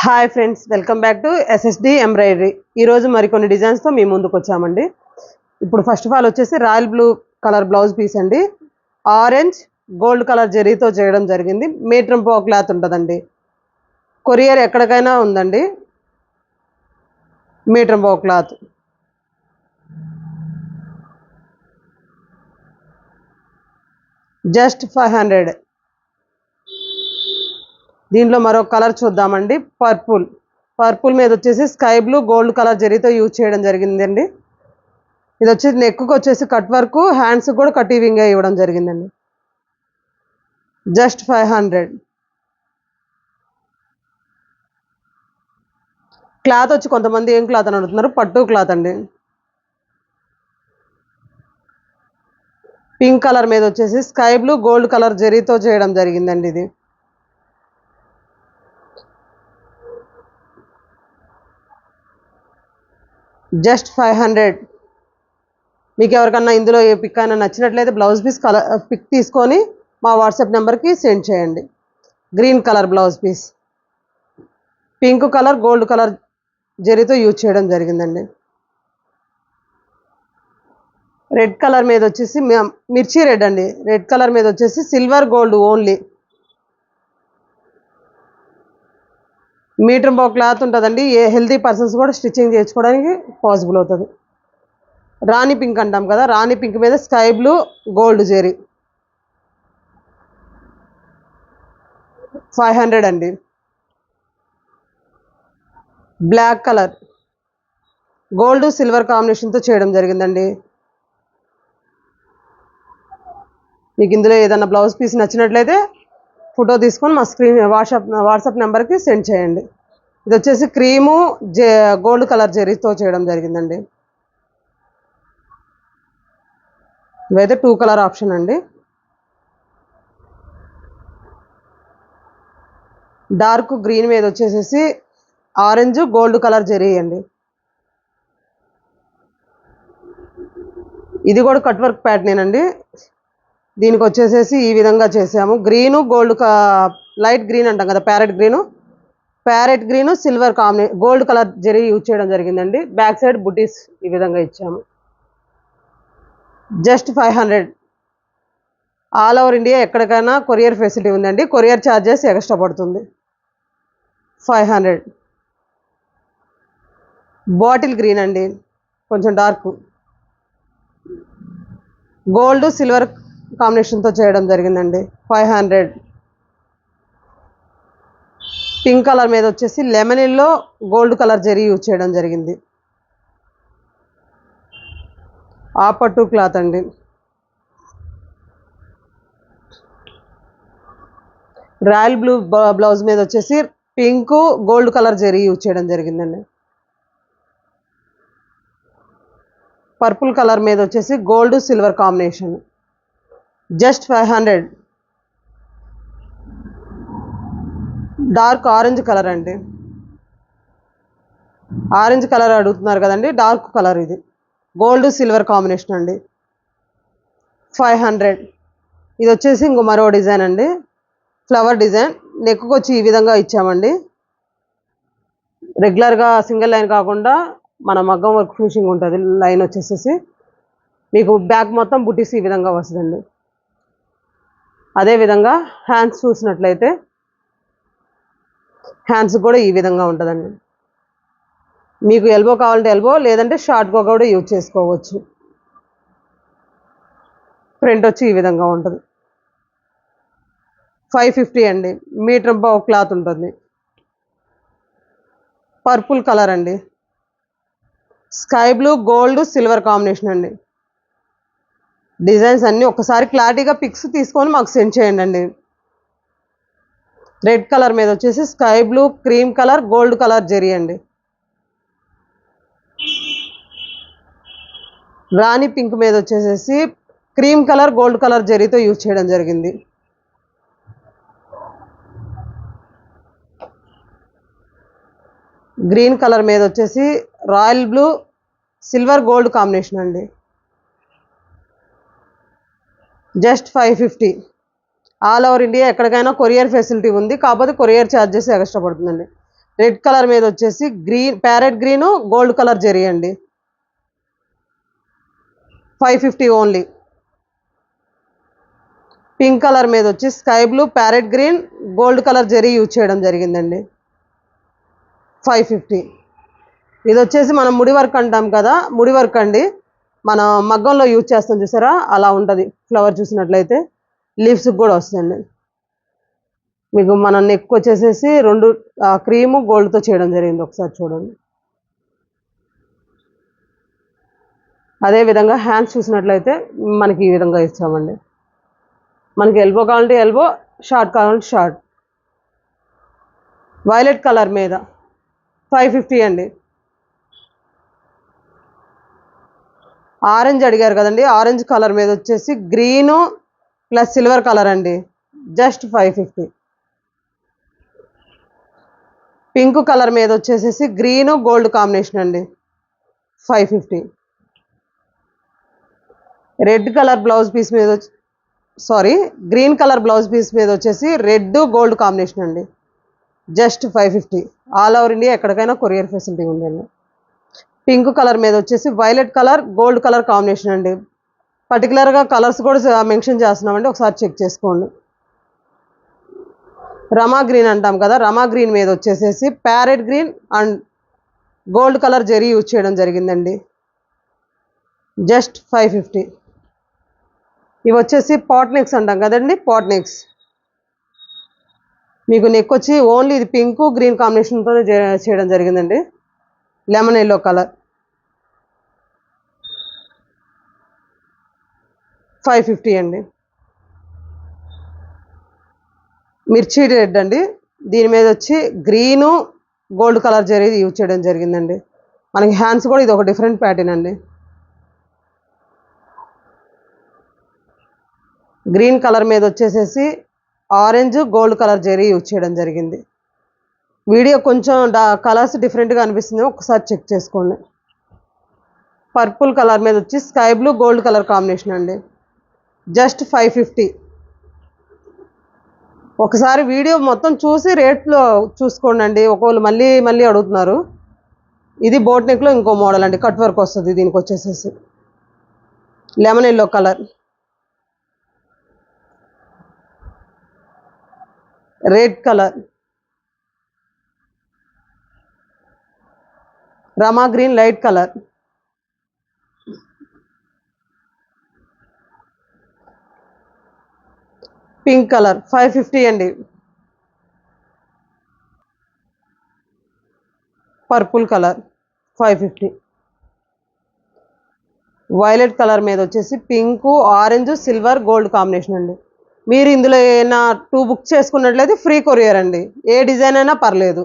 Hi friends, welcome back to SSD embroidery. ఈరోజు మరికొన్ని డిజైన్స్తో మీ ముందుకు వచ్చామండి. ఇప్పుడు ఫస్ట్ ఆఫ్ ఆల్ వచ్చేసి royal blue colour blouse piece అండి. ఆరెంజ్ గోల్డ్ కలర్ జరీతో చేయడం జరిగింది. మీటర్ పో క్లాత్ ఉంటుందండి. కొరియర్ ఎక్కడికైనా ఉందండి. మీటర్ పో క్లాత్. జస్ట్ 500. దీంట్లో మరో కలర్ చూద్దామండి. పర్పుల్ మీద వచ్చేసి స్కై బ్లూ గోల్డ్ కలర్ జరీతో యూజ్ చేయడం జరిగిందండి. ఇది వచ్చేసి నెక్కు వచ్చేసి కట్ వర్క్, హ్యాండ్స్ కూడా కటీవింగ్ ఇవ్వడం జరిగిందండి. జస్ట్ 500. క్లాత్ వచ్చి కొంతమంది ఏం క్లాత్ అని అడుగుతున్నారు, పట్టు క్లాత్ అండి. పింక్ కలర్ మీద వచ్చేసి స్కై బ్లూ గోల్డ్ కలర్ జరీతో చేయడం జరిగిందండి. ఇది జస్ట్ 500. మీకు ఎవరికన్నా ఇందులో ఏ పిక్ అయినా నచ్చినట్లయితే బ్లౌజ్ పీస్ పిక్ తీసుకొని మా వాట్సాప్ నెంబర్కి సెండ్ చేయండి. Green colour blouse piece, pink colour gold colour జరీతో యూజ్ చేయడం జరిగిందండి. రెడ్ కలర్ మీద వచ్చేసి మిర్చి రెడ్ అండి. రెడ్ కలర్ మీద వచ్చేసి సిల్వర్ గోల్డ్ ఓన్లీ. మీటర్ పో క్లాత్ ఉంటుందండి. ఏ హెల్తీ పర్సన్స్ కూడా స్టిచ్చింగ్ చేసుకోవడానికి పాసిబుల్ అవుతుంది. రాణి పింక్ అంటాం కదా, రాణి పింక్ మీద స్కై బ్లూ గోల్డ్ జరీ. 500 అండి. బ్లాక్ కలర్ గోల్డ్ సిల్వర్ కాంబినేషన్తో చేయడం జరిగిందండి. మీకు ఇందులో ఏదైనా బ్లౌజ్ పీస్ నచ్చినట్లయితే ఫోటో తీసుకొని మా వాట్సాప్ నెంబర్కి సెండ్ చేయండి. ఇది వచ్చేసి క్రీము గోల్డ్ కలర్ జరీతో చేయడం జరిగిందండి. ఇవైతే 2 కలర్ ఆప్షన్ అండి. డార్క్ గ్రీన్ మీద వచ్చేసేసి ఆరెంజ్ గోల్డ్ కలర్ జరీ అండి. ఇది కూడా కట్ వర్క్ ప్యాటర్న్ అండి. దీనికి వచ్చేసేసి ఈ విధంగా చేసాము. గ్రీను గోల్డ్ లైట్ గ్రీన్ అంటాం కదా, parrot green silver gold colour zari use చేయడం జరిగిందండి. బ్యాక్ సైడ్ బుటీస్ ఈ విధంగా ఇచ్చాము. జస్ట్ 500. ఆల్ ఓవర్ ఇండియా ఎక్కడికైనా కొరియర్ ఫెసిలిటీ ఉందండి. కొరియర్ ఛార్జెస్ ఎక్స్ట్రా పడుతుంది. 500. బాటిల్ గ్రీన్ అండి, కొంచెం డార్క్ గోల్డ్ సిల్వర్ కాంబినేషన్తో చేయడం జరిగిందండి. 500. పింక్ కలర్ మీద వచ్చేసి lemon yellow gold colour zari use చేయడం జరిగింది. ఆ పట్టు క్లాత్ అండి. రాయల్ బ్లూ బ్లౌజ్ మీద వచ్చేసి pink gold colour zari use చేయడం జరిగిందండి. పర్పుల్ కలర్ మీద వచ్చేసి gold silver combination. Just 500. Dark orange colour అండి. ఆరెంజ్ కలర్ అడుగుతున్నారు కదండి, డార్క్ కలర్. ఇది గోల్డ్ సిల్వర్ కాంబినేషన్ అండి. 500. ఇది వచ్చేసి ఇంకో మరో డిజైన్ అండి, ఫ్లవర్ డిజైన్. నెక్కు వచ్చి ఈ విధంగా ఇచ్చామండి. రెగ్యులర్గా సింగిల్ లైన్ కాకుండా మన మగ్గం వర్క్ ఫినిషింగ్ ఉంటుంది. లైన్ వచ్చేసేసి మీకు బ్యాక్ మొత్తం బుటీస్ ఈ విధంగా వస్తుందండి. అదేవిధంగా హ్యాండ్స్ చూసినట్లయితే హ్యాండ్స్ కూడా ఈ విధంగా ఉంటుందండి. మీకు ఎల్బో కావాలంటే ఎల్బో, లేదంటే షార్ట్గా కూడా యూజ్ చేసుకోవచ్చు. ఫ్రంట్ వచ్చి ఈ విధంగా ఉంటుంది. 550 అండి. మీటర్ క్లాత్ ఉంటుంది. పర్పుల్ కలర్ అండి. Sky blue gold silver combination అండి. డిజైన్స్ అన్నీ ఒకసారి క్లారిటీగా పిక్స్ తీసుకొని మాకు సెండ్ చేయండి అండి. రెడ్ కలర్ మీద వచ్చేసి sky blue cream colour gold colour zari అండి. రాణి పింక్ మీద వచ్చేసేసి క్రీమ్ కలర్ గోల్డ్ కలర్ జరీతో యూజ్ చేయడం జరిగింది. గ్రీన్ కలర్ మీద వచ్చేసి royal blue silver gold combination అండి. జస్ట్ 550. ఆల్ ఓవర్ ఇండియా ఎక్కడికైనా కొరియర్ ఫెసిలిటీ ఉంది. కాకపోతే కొరియర్ ఛార్జెస్ ఎక్స్ట్రా పడుతుందండి. రెడ్ కలర్ మీద వచ్చేసి green parrot green gold colour zari అండి. 550 ఓన్లీ. పింక్ కలర్ మీద వచ్చి sky blue parrot green gold colour zari use చేయడం జరిగిందండి. 550. ఇది వచ్చేసి మనం ముడి వర్క్ అంటాం కదా, ముడి వర్క్ అండి. మన మగ్గంలో యూజ్ చేస్తాం చూసారా, అలా ఉంటుంది. ఫ్లవర్ చూసినట్లయితే లీవ్స్కి కూడా వస్తుంది. మీకు మన నెక్ వచ్చేసేసి 2 క్రీము గోల్డ్తో చేయడం జరిగింది. ఒకసారి చూడండి. అదేవిధంగా హ్యాండ్స్ చూసినట్లయితే మనకి ఈ విధంగా ఇచ్చామండి. మనకి ఎల్బో కావాలంటే ఎల్బో, షార్ట్ కావాలంటే షార్ట్. వైలెట్ కలర్ మీద 550 అండి. ఆరెంజ్ అడిగారు కదండి, ఆరెంజ్ కలర్ మీద వచ్చేసి గ్రీను ప్లస్ సిల్వర్ కలర్ అండి, జస్ట్ 550. పింక్ కలర్ మీద వచ్చేసేసి గ్రీను గోల్డ్ కాంబినేషన్ అండి, 550. రెడ్ కలర్ బ్లౌజ్ పీస్ మీద గ్రీన్ కలర్ బ్లౌజ్ పీస్ మీద వచ్చేసి రెడ్ గోల్డ్ కాంబినేషన్ అండి, జస్ట్ 550. ఆల్ ఓవర్ ఇండియా ఎక్కడికైనా కొరియర్ ఫెసిలిటీ ఉందండి. పింక్ కలర్ మీద వచ్చేసి violet colour gold colour combination అండి. పర్టికులర్గా కలర్స్ కూడా మెన్షన్ చేస్తున్నామండి, ఒకసారి చెక్ చేసుకోండి. రమా గ్రీన్ అంటాం కదా, రమా గ్రీన్ మీద వచ్చేసేసి parrot green and gold colour zari use చేయడం జరిగిందండి, జస్ట్ 550. ఇవి వచ్చేసి పాట్ నెక్స్ అంటాం కదండి, పాట్ నెక్స్. మీకు నెక్ వచ్చి ఓన్లీ ఇది పింక్ గ్రీన్ కాంబినేషన్తో చేయడం జరిగిందండి, లెమన్ ఎల్లో కలర్, 550 అండి. మిర్చి రెడ్ అండి, దీని మీద వచ్చి green gold colour zari use చేయడం జరిగిందండి. మనకి హ్యాండ్స్ కూడా ఇది ఒక డిఫరెంట్ ప్యాటర్న్ అండి. గ్రీన్ కలర్ మీద వచ్చేసేసి orange gold colour zari use చేయడం జరిగింది. వీడియో కొంచెం కలర్స్ డిఫరెంట్గా అనిపిస్తుంది, ఒకసారి చెక్ చేసుకోండి. పర్పుల్ కలర్ మీద వచ్చి sky blue gold colour combination అండి, జస్ట్ 550. ఒకసారి వీడియో మొత్తం చూసి రేట్లో చూసుకోండి. ఒకవేళ మళ్ళీ మళ్ళీ అడుగుతున్నారు. ఇది బోట్ నెక్లో ఇంకో మోడల్ అండి, కట్ వర్క్ వస్తుంది దీనికి వచ్చేసేసి. Lemon yellow colour, red colour, రమా green light colour, pink colour 550 అండి. Purple colour 550. వైలెట్ కలర్ మీద వచ్చేసి pink orange silver gold combination అండి. మీరు ఇందులో ఏమైనా 2 బుక్ చేసుకున్నట్లయితే ఫ్రీ కొరియర్ అండి, ఏ డిజైన్ అయినా పర్లేదు.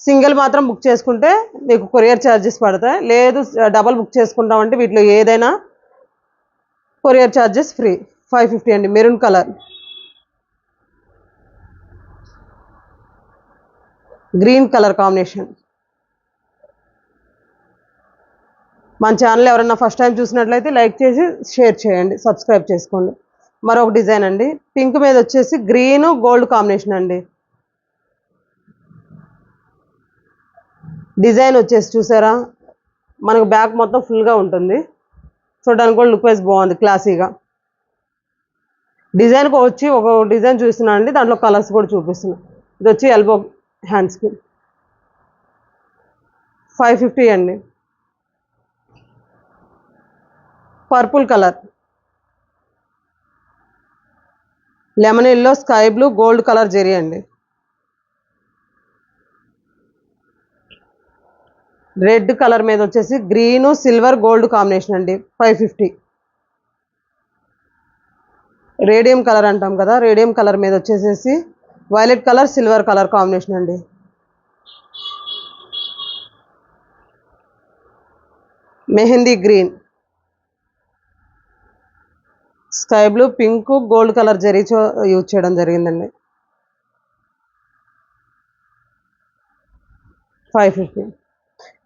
సింగిల్ మాత్రం బుక్ చేసుకుంటే మీకు కొరియర్ ఛార్జెస్ పడతాయి, లేదు డబల్ బుక్ చేసుకుంటామంటే వీటిలో ఏదైనా కొరియర్ ఛార్జెస్ ఫ్రీ. 550 అండి. Maroon colour, green colour combination. మన ఛానల్ ఎవరైనా ఫస్ట్ టైం చూసినట్లయితే లైక్ చేసి షేర్ చేయండి, సబ్స్క్రైబ్ చేసుకోండి. మరొక డిజైన్ అండి, పింక్ మీద వచ్చేసి గ్రీన్ గోల్డ్ కాంబినేషన్ అండి. డిజైన్ వచ్చేసి చూసారా, మనకు బ్యాక్ మొత్తం ఫుల్గా ఉంటుంది, చూడడానికి కూడా లుక్ వైజ్ బాగుంది, క్లాసీగా. డిజైన్కి వచ్చి ఒక డిజైన్ చూస్తున్నాను అండి, దాంట్లో కలర్స్ కూడా చూపిస్తున్నాను. ఇది వచ్చి ఎల్బో హ్యాండ్స్కి 550 అండి. Purple colour, lemon yellow sky blue gold colour zari అండి. రెడ్ కలర్ మీద వచ్చేసి గ్రీను సిల్వర్ గోల్డ్ కాంబినేషన్ అండి, 550. రేడియం కలర్ అంటాం కదా, రేడియం కలర్ మీద వచ్చేసేసి violet colour silver colour combination అండి. Mehndi green, sky blue pink gold colour zari use చేయడం జరిగిందండి, 550.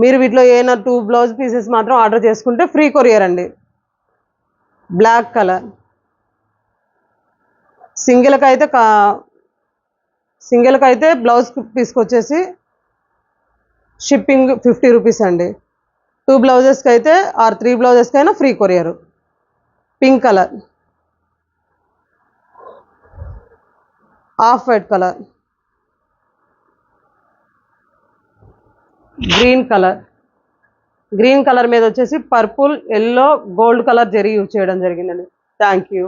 మీరు వీటిలో ఏమైనా 2 బ్లౌజ్ పీసెస్ మాత్రం ఆర్డర్ చేసుకుంటే ఫ్రీ కొరియర్ అండి. బ్లాక్ కలర్, సింగిల్కి అయితే బ్లౌజ్ పీస్కి వచ్చేసి షిప్పింగ్ 50 రూపీస్ అండి. 2 బ్లౌజెస్కి అయితే ఆర్ 3 బ్లౌజెస్కి అయినా free courier. Pink colour, off white colour, green colour. Green colour మీద వచ్చేసి purple, yellow, gold colour zari use చేయడం జరిగిందండి. Thank you.